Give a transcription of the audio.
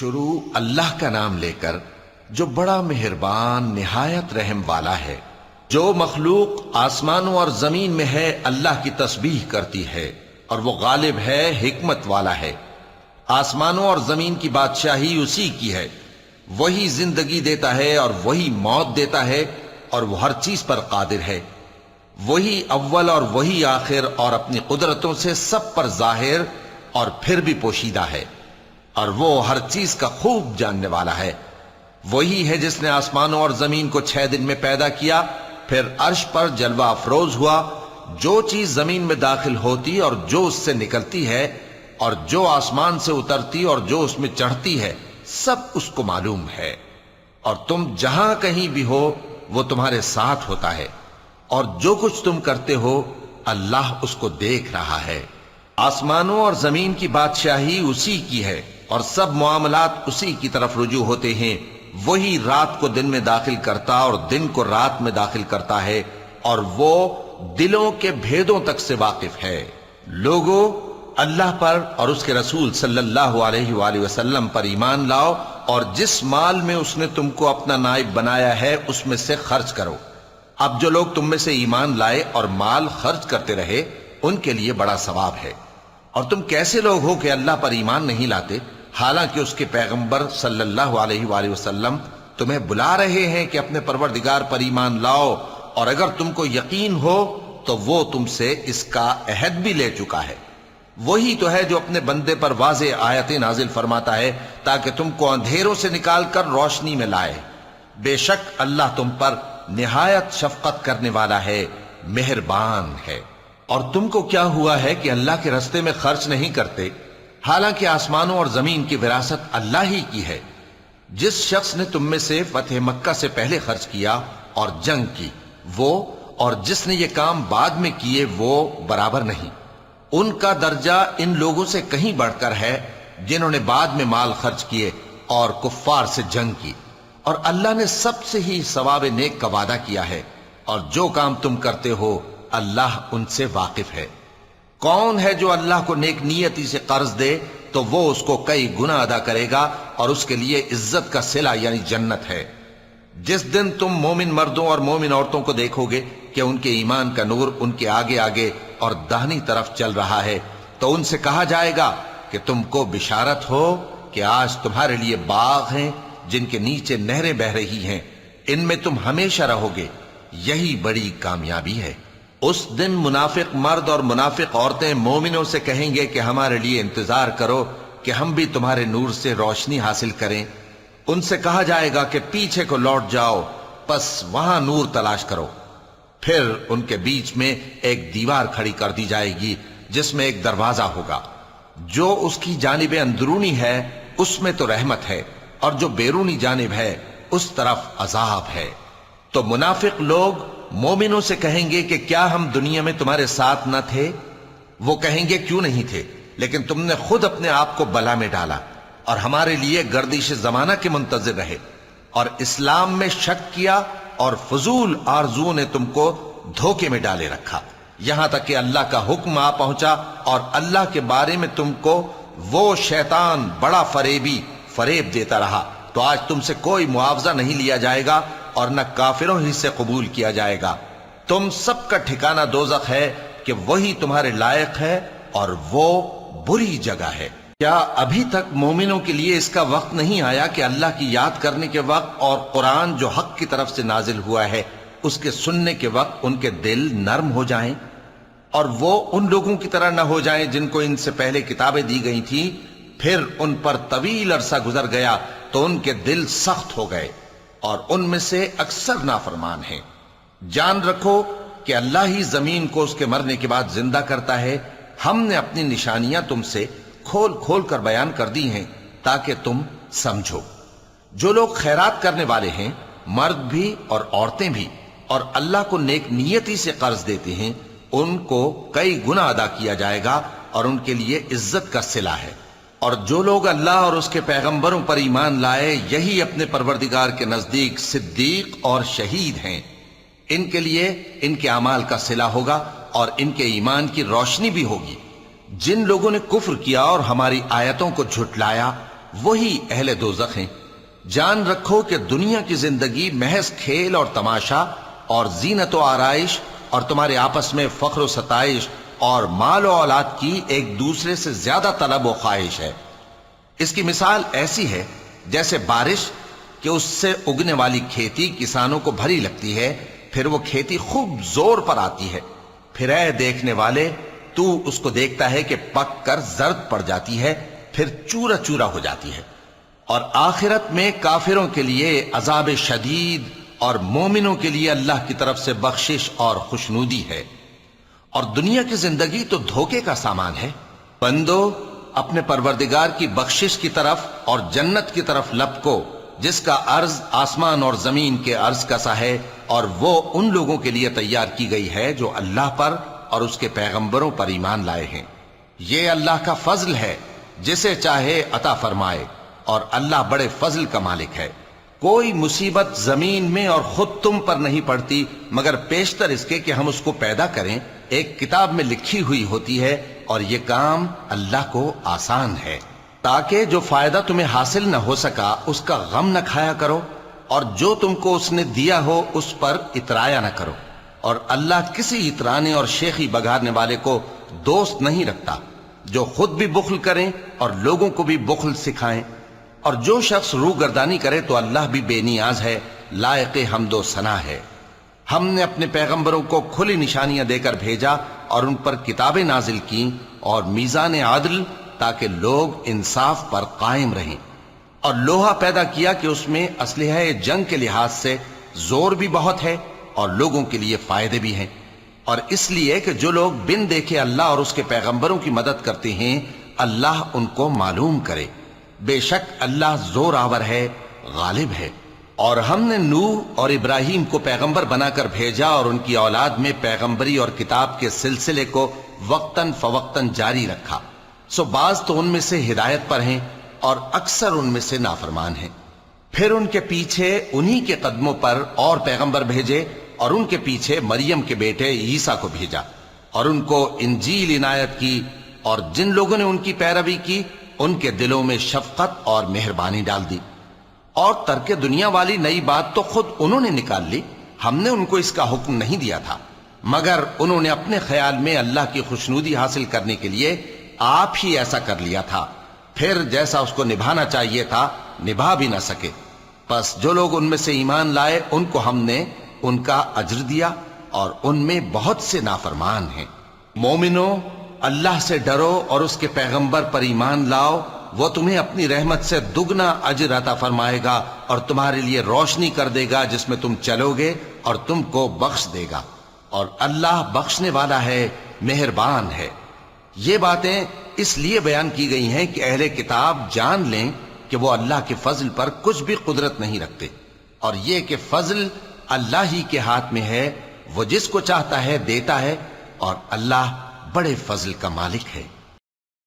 شروع اللہ کا نام لے کر جو بڑا مہربان نہایت رحم والا ہے۔ جو مخلوق آسمانوں اور زمین میں ہے اللہ کی تسبیح کرتی ہے اور وہ غالب ہے، حکمت والا ہے۔ آسمانوں اور زمین کی بادشاہی اسی کی ہے، وہی زندگی دیتا ہے اور وہی موت دیتا ہے، اور وہ ہر چیز پر قادر ہے۔ وہی اول اور وہی آخر، اور اپنی قدرتوں سے سب پر ظاہر اور پھر بھی پوشیدہ ہے، اور وہ ہر چیز کا خوب جاننے والا ہے۔ وہی ہے جس نے آسمانوں اور زمین کو 6 دن میں پیدا کیا، پھر عرش پر جلوہ افروز ہوا۔ جو چیز زمین میں داخل ہوتی اور جو اس سے نکلتی ہے، اور جو آسمان سے اترتی اور جو اس میں چڑھتی ہے، سب اس کو معلوم ہے۔ اور تم جہاں کہیں بھی ہو وہ تمہارے ساتھ ہوتا ہے، اور جو کچھ تم کرتے ہو اللہ اس کو دیکھ رہا ہے۔ آسمانوں اور زمین کی بادشاہی اسی کی ہے، اور سب معاملات اسی کی طرف رجوع ہوتے ہیں۔ وہی رات کو دن میں داخل کرتا اور دن کو رات میں داخل کرتا ہے، اور وہ دلوں کے بھیدوں تک سے واقف ہے۔ لوگوں، اللہ پر اور اس کے رسول صلی اللہ علیہ وآلہ وسلم پر ایمان لاؤ، اور جس مال میں اس نے تم کو اپنا نائب بنایا ہے اس میں سے خرچ کرو۔ اب جو لوگ تم میں سے ایمان لائے اور مال خرچ کرتے رہے ان کے لیے بڑا ثواب ہے۔ اور تم کیسے لوگ ہو کہ اللہ پر ایمان نہیں لاتے، حالانکہ اس کے پیغمبر صلی اللہ علیہ وآلہ وسلم تمہیں بلا رہے ہیں کہ اپنے پروردگار پر ایمان لاؤ، اور اگر تم کو یقین ہو تو وہ تم سے اس کا عہد بھی لے چکا ہے۔ وہی تو ہے جو اپنے بندے پر واضح آیتیں نازل فرماتا ہے تاکہ تم کو اندھیروں سے نکال کر روشنی میں لائے۔ بے شک اللہ تم پر نہایت شفقت کرنے والا ہے، مہربان ہے۔ اور تم کو کیا ہوا ہے کہ اللہ کے رستے میں خرچ نہیں کرتے، حالانکہ آسمانوں اور زمین کی وراثت اللہ ہی کی ہے۔ جس شخص نے تم میں سے فتح مکہ سے پہلے خرچ کیا اور جنگ کی، وہ اور جس نے یہ کام بعد میں کیے وہ برابر نہیں۔ ان کا درجہ ان لوگوں سے کہیں بڑھ کر ہے جنہوں نے بعد میں مال خرچ کیے اور کفار سے جنگ کی، اور اللہ نے سب سے ہی ثواب نیک کا وعدہ کیا ہے، اور جو کام تم کرتے ہو اللہ ان سے واقف ہے۔ کون ہے جو اللہ کو نیک نیتی سے قرض دے تو وہ اس کو کئی گنا ادا کرے گا، اور اس کے لیے عزت کا صلہ یعنی جنت ہے۔ جس دن تم مومن مردوں اور مومن عورتوں کو دیکھو گے کہ ان کے ایمان کا نور ان کے آگے آگے اور داہنی طرف چل رہا ہے، تو ان سے کہا جائے گا کہ تم کو بشارت ہو کہ آج تمہارے لیے باغ ہیں جن کے نیچے نہریں بہ رہی ہیں، ان میں تم ہمیشہ رہو گے، یہی بڑی کامیابی ہے۔ اس دن منافق مرد اور منافق عورتیں مومنوں سے کہیں گے کہ ہمارے لیے انتظار کرو کہ ہم بھی تمہارے نور سے روشنی حاصل کریں۔ ان سے کہا جائے گا کہ پیچھے کو لوٹ جاؤ، پس وہاں نور تلاش کرو۔ پھر ان کے بیچ میں ایک دیوار کھڑی کر دی جائے گی جس میں ایک دروازہ ہوگا، جو اس کی جانب اندرونی ہے اس میں تو رحمت ہے، اور جو بیرونی جانب ہے اس طرف عذاب ہے۔ تو منافق لوگ مومنوں سے کہیں گے کہ کیا ہم دنیا میں تمہارے ساتھ نہ تھے؟ وہ کہیں گے کیوں نہیں تھے، لیکن تم نے خود اپنے آپ کو بلا میں ڈالا اور ہمارے لیے گردش زمانہ کے منتظر رہے، اور اسلام میں شک کیا، اور فضول آرزوؤں نے تم کو دھوکے میں ڈالے رکھا، یہاں تک کہ اللہ کا حکم آ پہنچا، اور اللہ کے بارے میں تم کو وہ شیطان بڑا فریبی فریب دیتا رہا۔ تو آج تم سے کوئی معاوضہ نہیں لیا جائے گا اور نہ کافروں ہی سے قبول کیا جائے گا۔ تم سب کا ٹھکانہ دوزخ ہے کہ وہی تمہارے لائق ہے، اور وہ بری جگہ ہے۔ کیا ابھی تک مومنوں کے لیے اس کا وقت نہیں آیا کہ اللہ کی یاد کرنے کے وقت اور قرآن جو حق کی طرف سے نازل ہوا ہے اس کے سننے کے وقت ان کے دل نرم ہو جائیں، اور وہ ان لوگوں کی طرح نہ ہو جائیں جن کو ان سے پہلے کتابیں دی گئی تھیں، پھر ان پر طویل عرصہ گزر گیا تو ان کے دل سخت ہو گئے، اور ان میں سے اکثر نافرمان ہیں۔ جان رکھو کہ اللہ ہی زمین کو اس کے مرنے کے بعد زندہ کرتا ہے۔ ہم نے اپنی نشانیاں تم سے کھول کھول کر بیان کر دی ہیں تاکہ تم سمجھو۔ جو لوگ خیرات کرنے والے ہیں، مرد بھی اور عورتیں بھی، اور اللہ کو نیک نیتی سے قرض دیتے ہیں، ان کو کئی گنا ادا کیا جائے گا، اور ان کے لیے عزت کا صلہ ہے۔ اور جو لوگ اللہ اور اس کے پیغمبروں پر ایمان لائے، یہی اپنے پروردگار کے نزدیک صدیق اور شہید ہیں۔ ان کے لیے ان کے اعمال کا صلہ ہوگا، اور ان کے ایمان کی روشنی بھی ہوگی۔ جن لوگوں نے کفر کیا اور ہماری آیتوں کو جھٹلایا، وہی اہل دوزخ ہیں۔ جان رکھو کہ دنیا کی زندگی محض کھیل اور تماشا اور زینت و آرائش اور تمہارے آپس میں فخر و ستائش اور مال و اولاد کی ایک دوسرے سے زیادہ طلب و خواہش ہے۔ اس کی مثال ایسی ہے جیسے بارش کہ اس سے اگنے والی کھیتی کسانوں کو بھری لگتی ہے، پھر وہ کھیتی خوب زور پر آتی ہے، پھر اے دیکھنے والے تو اس کو دیکھتا ہے کہ پک کر زرد پڑ جاتی ہے، پھر چورا چورا ہو جاتی ہے۔ اور آخرت میں کافروں کے لیے عذاب شدید اور مومنوں کے لیے اللہ کی طرف سے بخشش اور خوشنودی ہے۔ اور دنیا کی زندگی تو دھوکے کا سامان ہے۔ بندو اپنے پروردگار کی بخشش کی طرف اور جنت کی طرف لپکو جس کا عرض آسمان اور زمین کے عرض کا سا ہے، اور وہ ان لوگوں کے لیے تیار کی گئی ہے جو اللہ پر اور اس کے پیغمبروں پر ایمان لائے ہیں۔ یہ اللہ کا فضل ہے، جسے چاہے عطا فرمائے، اور اللہ بڑے فضل کا مالک ہے۔ کوئی مصیبت زمین میں اور خود تم پر نہیں پڑتی مگر پیشتر اس کے کہ ہم اس کو پیدا کریں، ایک کتاب میں لکھی ہوئی ہوتی ہے، اور یہ کام اللہ کو آسان ہے۔ تاکہ جو فائدہ تمہیں حاصل نہ ہو سکا اس کا غم نہ کھایا کرو، اور جو تم کو اس نے دیا ہو اس پر اترایا نہ کرو۔ اور اللہ کسی اترانے اور شیخی بگارنے والے کو دوست نہیں رکھتا، جو خود بھی بخل کریں اور لوگوں کو بھی بخل سکھائیں۔ اور جو شخص روح گردانی کرے تو اللہ بھی بے نیاز ہے، لائق حمد و ثنا ہے۔ ہم نے اپنے پیغمبروں کو کھلی نشانیاں دے کر بھیجا اور ان پر کتابیں نازل کیں اور میزان عدل، تاکہ لوگ انصاف پر قائم رہیں، اور لوہا پیدا کیا کہ اس میں اسلحہ جنگ کے لحاظ سے زور بھی بہت ہے اور لوگوں کے لیے فائدے بھی ہیں، اور اس لیے کہ جو لوگ بن دیکھے اللہ اور اس کے پیغمبروں کی مدد کرتے ہیں اللہ ان کو معلوم کرے۔ بے شک اللہ زور آور ہے، غالب ہے۔ اور ہم نے نوح اور ابراہیم کو پیغمبر بنا کر بھیجا اور ان کی اولاد میں پیغمبری اور کتاب کے سلسلے کو وقتاً فوقتاً جاری رکھا، سو بعض تو ان میں سے ہدایت پر ہیں اور اکثر ان میں سے نافرمان ہیں۔ پھر ان کے پیچھے انہی کے قدموں پر اور پیغمبر بھیجے، اور ان کے پیچھے مریم کے بیٹے عیسیٰ کو بھیجا، اور ان کو انجیل عنایت کی، اور جن لوگوں نے ان کی پیروی کی ان کے دلوں میں شفقت اور مہربانی ڈال دی۔ اور ترک دنیا والی نئی بات تو خود انہوں نے نکال لی، ہم نے ان کو اس کا حکم نہیں دیا تھا، مگر انہوں نے اپنے خیال میں اللہ کی خوشنودی حاصل کرنے کے لیے آپ ہی ایسا کر لیا تھا، پھر جیسا اس کو نبھانا چاہیے تھا نبھا بھی نہ سکے۔ پس جو لوگ ان میں سے ایمان لائے ان کو ہم نے ان کا اجر دیا، اور ان میں بہت سے نافرمان ہیں۔ مومنو اللہ سے ڈرو اور اس کے پیغمبر پر ایمان لاؤ، وہ تمہیں اپنی رحمت سے دگنا اجر عطا فرمائے گا اور تمہارے لیے روشنی کر دے گا جس میں تم چلو گے، اور تم کو بخش دے گا، اور اللہ بخشنے والا ہے، مہربان ہے۔ یہ باتیں اس لیے بیان کی گئی ہیں کہ اہل کتاب جان لیں کہ وہ اللہ کے فضل پر کچھ بھی قدرت نہیں رکھتے، اور یہ کہ فضل اللہ ہی کے ہاتھ میں ہے، وہ جس کو چاہتا ہے دیتا ہے، اور اللہ بڑے فضل کا مالک ہے۔